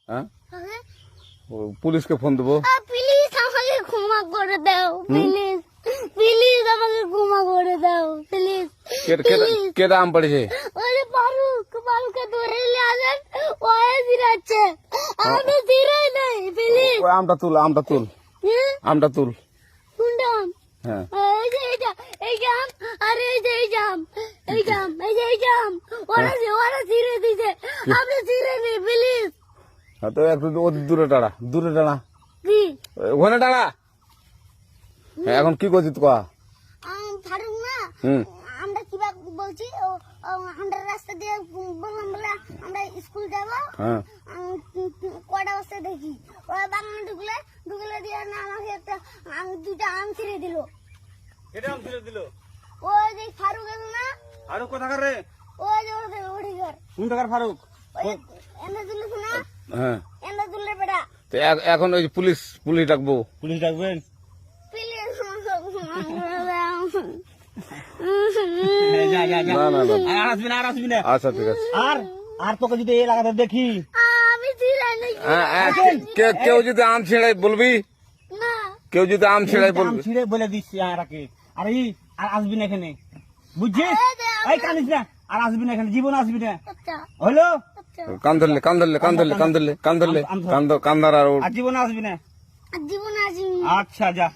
হ্যাঁ আগে পুলিশকে ফোন দেবো। প্লিজ আমাকে ক্ষমা করে দাও, প্লিজ প্লিজ আমাকে ক্ষমা করে দাও, প্লিজ কেটা আম পড়েছে? ওই ফারুককে ধরে নিয়ে আসেন, ওই জিরাচ্ছে, আমি জিরাই নাই, প্লিজ। ওই আমটা তুল, আমটা তুল, আমটা তুল। কোনটা আম? হ্যাঁ এই যে এইটা, এই জাম, আর এই যে এই জাম, এই জাম, এই যে এই জাম, ওরা জিরে দিছে, আপনি জিরে নেই, প্লিজ। তো একটু দূরে টাড়া, দূরে টাড়া, কি ওখানে টাড়া। হ্যাঁ, এখন কি করছিস কয়া? ফারুক না, আমরা কিভাবে বলছি, আমরা রাস্তা দিয়ে বললাম বলে আমরা স্কুল যাবো, হ্যাঁ কটা বস্তা দেখি ওরা বাগানে ঢুকলে দিয়ে না আমাকে একটা দুটা আম ছিঁড়ে দিল। এটা আম ছিঁড়ে দিল? ওই যে ফারুক এলো না, ফারুক কোথাকার রে? ওই যে ওঠি ঘর, কোন টাকার ফারুক? এনে তুলিস না, হ্যাঁ। এনে তুললে বেটা, তো এখন ওই পুলিশ ডাকবো। পুলিশ ডাকবেন? প্লিজ যা যা যা, না না না, আর আসবি না, আর আসবি না। আচ্ছা ঠিক আছে। আর তোকে যদি এই লাগাতে দেখি, আমি ছিঁড়াই নাকি কেউ যদি আম ছিঁড়াই বলবি, না, কেউ যদি আম ছিঁড়াই আম বলবি। ছিঁড়ে বলে দিচ্ছি আরাকে, আর আসবি না এখানে, বুঝছিস? এই কানিস না, আর আসবি না এখানে, জীবন আসবি না, আচ্ছা হলো? আচ্ছা, কান ধরলে কান ধরলে কান ধরলে কান ধরলে কান ধরলে কান ধর আর আর জীবন আসবি না। জীবন আসি আচ্ছা যা।